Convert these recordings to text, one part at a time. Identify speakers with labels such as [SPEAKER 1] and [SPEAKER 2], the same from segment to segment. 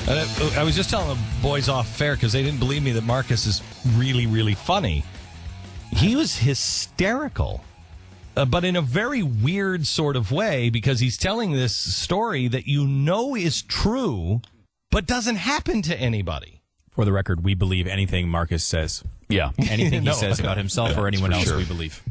[SPEAKER 1] I was just telling the boys off air because they didn't believe me that Marcus is really, really funny. He was hysterical, but in a very weird sort of way, because he's telling this story that you know is true, but doesn't happen to anybody.
[SPEAKER 2] For the record, we believe anything Marcus says.
[SPEAKER 3] Yeah.
[SPEAKER 2] Anything he says about himself or anyone else, we believe.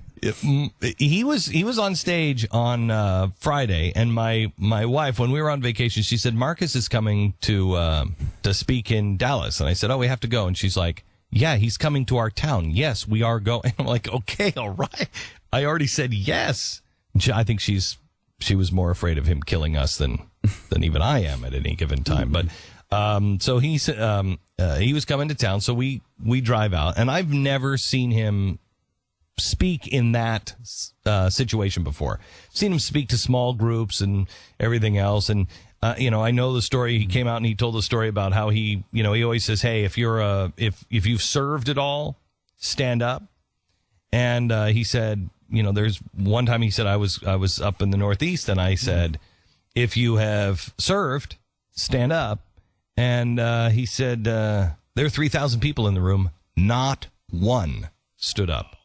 [SPEAKER 1] He was on stage on Friday, and my wife, when we were on vacation, she said, Marcus is coming to speak in Dallas. And I said, oh, we have to go. And she's like, yeah, he's coming to our town. Yes, we are going. I'm like, okay, all right. I already said yes. I think she was more afraid of him killing us than even I am at any given time. But so he was coming to town, so we drive out, and I've never seen him speak in that situation before. Seen him speak to small groups and everything else, and I know the story. He came out and he told the story about how he always says, hey, if you've served at all, stand up. And he said, there's one time he said, I was up in the Northeast, and I said, if you have served, stand up. And he said, there are 3,000 people in the room, not one stood up.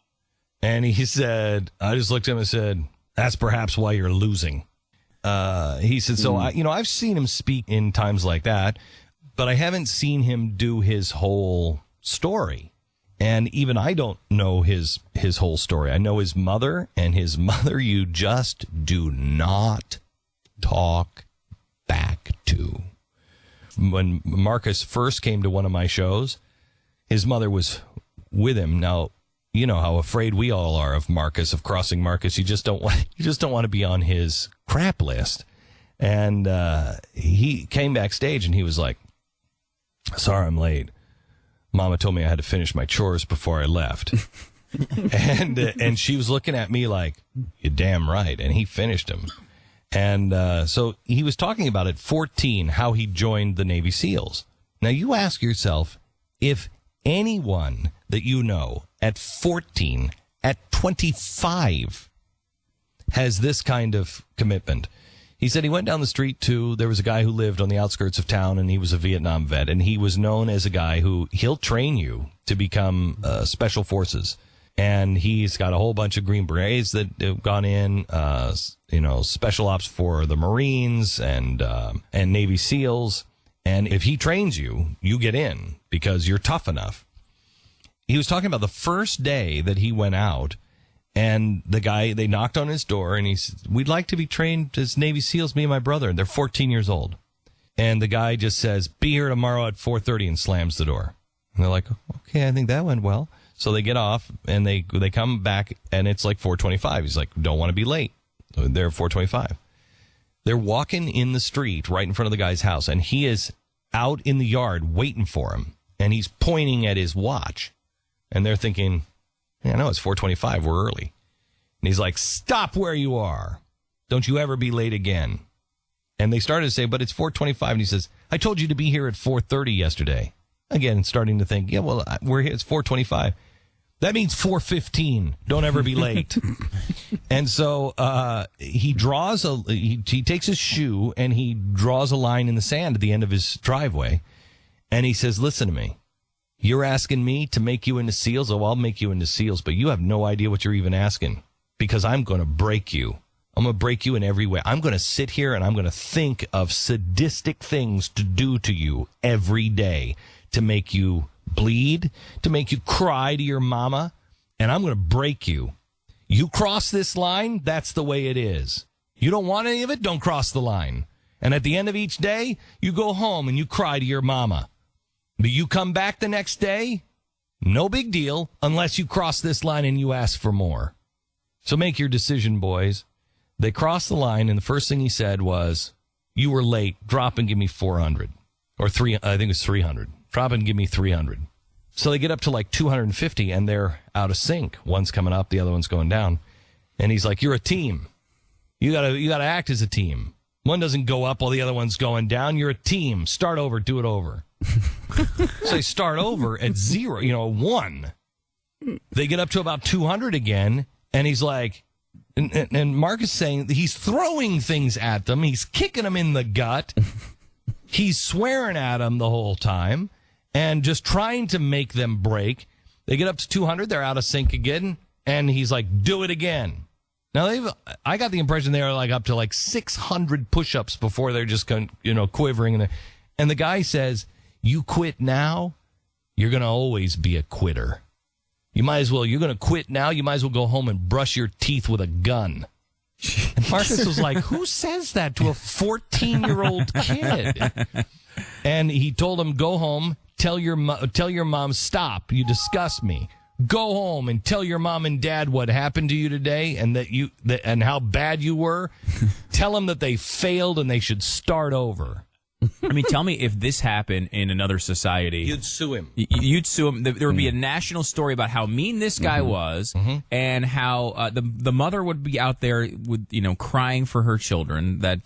[SPEAKER 1] And he said, I just looked at him and said, that's perhaps why you're losing. He said, so I've seen him speak in times like that, but I haven't seen him do his whole story. And even I don't know his whole story. I know his mother, and his mother you just do not talk back to. When Marcus first came to one of my shows, his mother was with him. Now, you know how afraid we all are of Marcus, of crossing Marcus. You just don't want to be on his crap list. And he came backstage and he was like, sorry, I'm late. Mama told me I had to finish my chores before I left. and she was looking at me like, you're damn right. And he finished them. And so he was talking about at 14 how he joined the Navy SEALs. Now you ask yourself, if anyone that you know at 14, at 25, has this kind of commitment. He said he went down the street there was a guy who lived on the outskirts of town, and he was a Vietnam vet, and he was known as a guy he'll train you to become special forces. And he's got a whole bunch of Green Berets that have gone in, special ops for the Marines and Navy SEALs. And if he trains you, you get in because you're tough enough. He was talking about the first day that he went out, and they knocked on his door, and he said, we'd like to be trained as Navy SEALs, me and my brother. And they're 14 years old. And the guy just says, be here tomorrow at 4:30, and slams the door. And they're like, okay, I think that went well. So they get off, and they come back, and it's like 4:25. He's like, don't want to be late. They're 4:25. They're walking in the street right in front of the guy's house, and he is out in the yard waiting for him, and he's pointing at his watch. And they're thinking, yeah, I know it's 4:25. We're early. And he's like, stop where you are. Don't you ever be late again. And they started to say, but it's 4:25. And he says, I told you to be here at 4:30 yesterday. Again, starting to think, yeah, well, we're here. It's 4:25. That means 4:15. Don't ever be late. And so he takes his shoe and he draws a line in the sand at the end of his driveway. And he says, listen to me. You're asking me to make you into SEALs? Oh, I'll make you into SEALs, but you have no idea what you're even asking, because I'm going to break you. I'm going to break you in every way. I'm going to sit here and I'm going to think of sadistic things to do to you every day to make you bleed, to make you cry to your mama, and I'm going to break you. You cross this line, that's the way it is. You don't want any of it, don't cross the line. And at the end of each day, you go home and you cry to your mama. But you come back the next day, no big deal, unless you cross this line and you ask for more. So make your decision, boys. They crossed the line, and the first thing he said was, you were late, drop and give me 400. Or I think it was 300. Drop and give me 300. So they get up to like 250, and they're out of sync. One's coming up, the other one's going down. And he's like, you're a team. You gotta act as a team. One doesn't go up while the other one's going down. You're a team. Start over, do it over. So they start over at 1. They get up to about 200 again, and he's like, and Mark is saying he's throwing things at them. He's kicking them in the gut. He's swearing at them the whole time and just trying to make them break. They get up to 200. They're out of sync again. And he's like, do it again. Now, I got the impression they were like up to like 600 push-ups before they're just quivering. And the guy says, you quit now, you're going to always be a quitter. You're going to quit now, you might as well go home and brush your teeth with a gun. And Marcus was like, who says that to a 14-year-old kid? And he told him, go home, tell your mom, stop, you disgust me. Go home and tell your mom and dad what happened to you today and and how bad you were. Tell them that they failed and they should start over.
[SPEAKER 2] I mean, tell me if this happened in another society.
[SPEAKER 1] You'd sue him.
[SPEAKER 2] You'd sue him. There would be a national story about how mean this guy was and how the mother would be out there with crying for her children that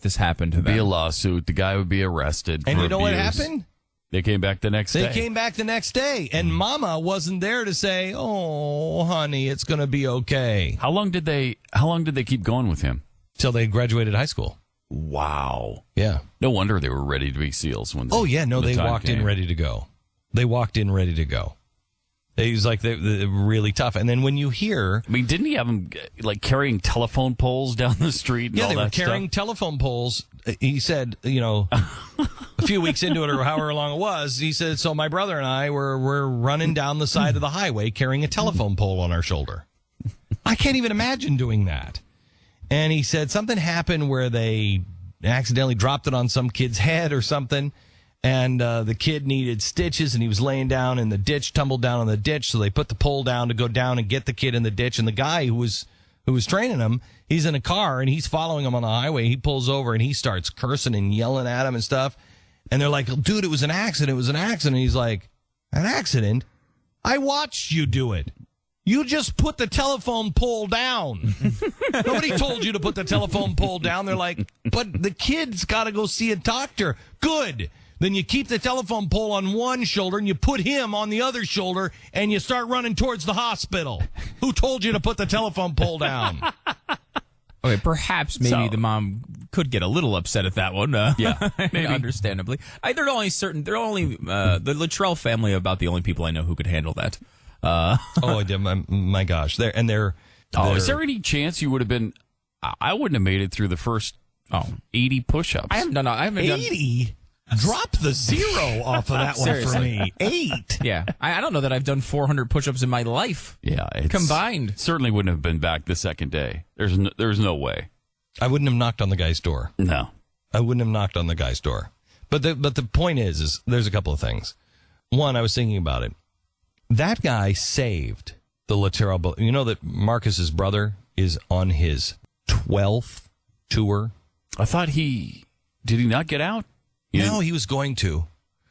[SPEAKER 2] this happened to them.
[SPEAKER 3] Be a lawsuit. The guy would be arrested.
[SPEAKER 1] And
[SPEAKER 3] for
[SPEAKER 1] you know
[SPEAKER 3] abuse.
[SPEAKER 1] what happened?
[SPEAKER 3] They came back the next day.
[SPEAKER 1] They came back the next day, and Mama wasn't there to say, "Oh, honey, it's going to be okay."
[SPEAKER 3] How long did they keep going with him?
[SPEAKER 1] Till they graduated high school.
[SPEAKER 3] Wow.
[SPEAKER 1] Yeah.
[SPEAKER 3] No wonder they were ready to be SEALs when.
[SPEAKER 1] They walked in ready to go. They walked in ready to go. He was like they're really tough. And then when you hear,
[SPEAKER 3] I mean, didn't he have them like carrying telephone poles down the street? And
[SPEAKER 1] yeah,
[SPEAKER 3] all
[SPEAKER 1] they were
[SPEAKER 3] that
[SPEAKER 1] carrying
[SPEAKER 3] stuff?
[SPEAKER 1] telephone poles. He said, a few weeks into it or however long it was, he said, so my brother and I were running down the side of the highway carrying a telephone pole on our shoulder. I can't even imagine doing that. And he said something happened where they accidentally dropped it on some kid's head or something, and the kid needed stitches, and he was laying down in the ditch, tumbled down in the ditch, so they put the pole down to go down and get the kid in the ditch, and the guy who was training him, he's in a car, and he's following him on the highway. He pulls over, and he starts cursing and yelling at him and stuff, and they're like, dude, it was an accident, And he's like, an accident? I watched you do it. You just put the telephone pole down. Nobody told you to put the telephone pole down. They're like, but the kid's got to go see a doctor. Good. Then you keep the telephone pole on one shoulder and you put him on the other shoulder and you start running towards the hospital. Who told you to put the telephone pole down?
[SPEAKER 2] Okay, perhaps maybe the mom could get a little upset at that one.
[SPEAKER 3] Yeah, maybe.
[SPEAKER 2] Understandably. The Luttrell family are about the only people I know who could handle that.
[SPEAKER 1] My gosh.
[SPEAKER 3] Is there any chance you would have been? I wouldn't have made it through the first 80 push-ups.
[SPEAKER 2] I haven't done
[SPEAKER 1] 80? Drop the zero off of that one for me. 8.
[SPEAKER 2] Yeah. I don't know that I've done 400 push-ups in my life.
[SPEAKER 3] Yeah.
[SPEAKER 2] Combined.
[SPEAKER 3] Certainly wouldn't have been back the second day. There's no way.
[SPEAKER 1] I wouldn't have knocked on the guy's door.
[SPEAKER 3] No.
[SPEAKER 1] I wouldn't have knocked on the guy's door. But the point is there's a couple of things. One, I was thinking about it. That guy saved the Luttrell. You know that Marcus's brother is on his 12th tour?
[SPEAKER 3] I thought did he not get out?
[SPEAKER 1] No, he was going to.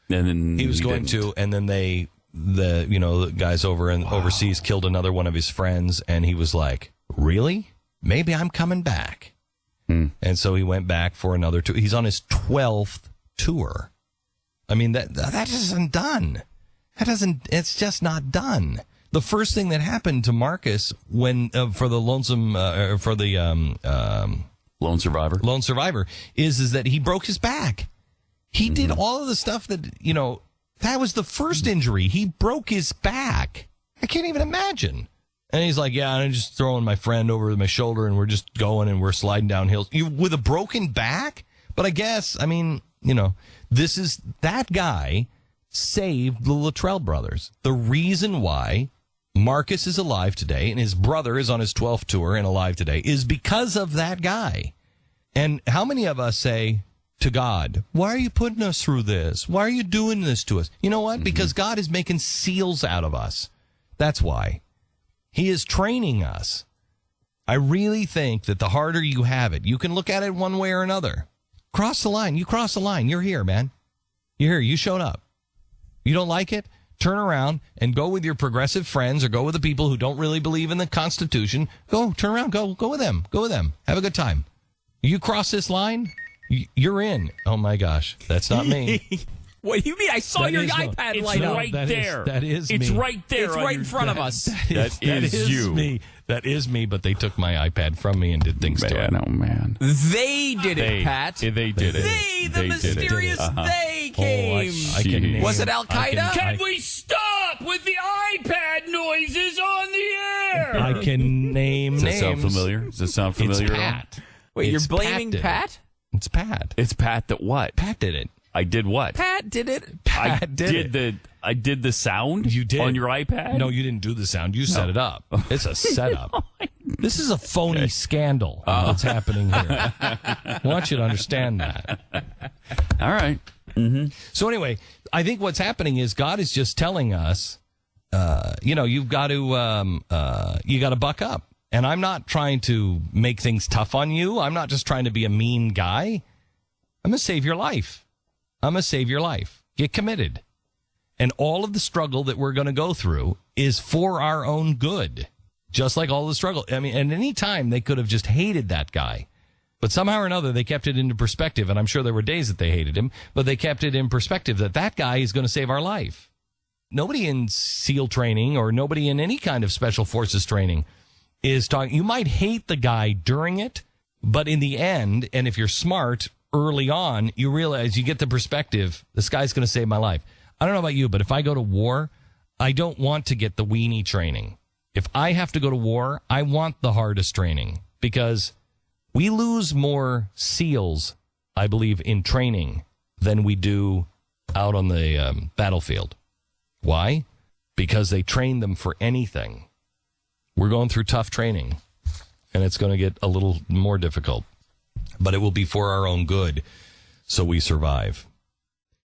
[SPEAKER 3] And then
[SPEAKER 1] he was going to, and then the guys overseas killed another one of his friends, and he was like, really? Maybe I'm coming back. And so he went back for another tour. He's on his 12th tour. I mean, that isn't done. It's just not done. The first thing that happened to Marcus when for the Lone Survivor is that he broke his back. He did all of the stuff that that was the first injury. He broke his back. I can't even imagine. And he's like, yeah, I'm just throwing my friend over my shoulder and we're just going and we're sliding down hills. With a broken back? But I guess, that guy saved the Luttrell brothers. The reason why Marcus is alive today and his brother is on his 12th tour and alive today is because of that guy. And how many of us say to God, why are you putting us through this? Why are you doing this to us? You know what? Because God is making SEALs out of us. That's why. He is training us. I really think that the harder you have it, you can look at it one way or another. Cross the line. You cross the line. You're here, man. You're here. You showed up. You don't like it? Turn around and go with your progressive friends or go with the people who don't really believe in the Constitution. Go, turn around, go with them. Go with them. Have a good time. You cross this line, you're in. Oh, my gosh. That's not me.
[SPEAKER 2] What do you mean? I saw your iPad light up.
[SPEAKER 3] Right there.
[SPEAKER 1] That is
[SPEAKER 3] It's
[SPEAKER 1] me.
[SPEAKER 3] right there.
[SPEAKER 2] It's right in front of us.
[SPEAKER 3] That is you.
[SPEAKER 1] Me. That is me, but they took my iPad from me and did things to it.
[SPEAKER 3] Oh, man.
[SPEAKER 2] They did it, Pat.
[SPEAKER 3] They did it.
[SPEAKER 2] The mysterious they came.
[SPEAKER 1] I can name,
[SPEAKER 2] Was it Al Qaeda?
[SPEAKER 3] Can we stop with the iPad noises on the air?
[SPEAKER 1] I can name
[SPEAKER 3] Does that
[SPEAKER 1] names.
[SPEAKER 3] sound familiar? Does that sound familiar
[SPEAKER 1] It's
[SPEAKER 3] at all?
[SPEAKER 1] Pat.
[SPEAKER 2] Wait,
[SPEAKER 1] It's
[SPEAKER 2] you're blaming
[SPEAKER 1] did it.
[SPEAKER 2] Pat?
[SPEAKER 1] It's Pat.
[SPEAKER 3] It's Pat that what?
[SPEAKER 1] Pat did it.
[SPEAKER 3] I did what?
[SPEAKER 2] Pat did it.
[SPEAKER 1] Pat did it.
[SPEAKER 3] I did the sound.
[SPEAKER 1] You did
[SPEAKER 3] on your iPad.
[SPEAKER 1] No, you didn't do the sound. You set it up. It's a setup. This is a phony scandal that's happening here. I want you to understand that.
[SPEAKER 3] All right.
[SPEAKER 1] So anyway, I think what's happening is God is just telling us, you've got to buck up. And I'm not trying to make things tough on you. I'm not just trying to be a mean guy. I'm going to save your life. Get committed. And all of the struggle that we're going to go through is for our own good. Just like all the struggle. I mean, at any time, they could have just hated that guy. But somehow or another, they kept it into perspective. And I'm sure there were days that they hated him. But they kept it in perspective that guy is going to save our life. Nobody in SEAL training or nobody in any kind of special forces training is talking. You might hate the guy during it, but in the end, and if you're smart early on, you realize you get the perspective. This guy's going to save my life. I don't know about you, but if I go to war, I don't want to get the weenie training. If I have to go to war, I want the hardest training because we lose more SEALs, I believe, in training than we do out on the battlefield. Why? Because they train them for anything. We're going through tough training, and it's going to get a little more difficult. But it will be for our own good, so we survive.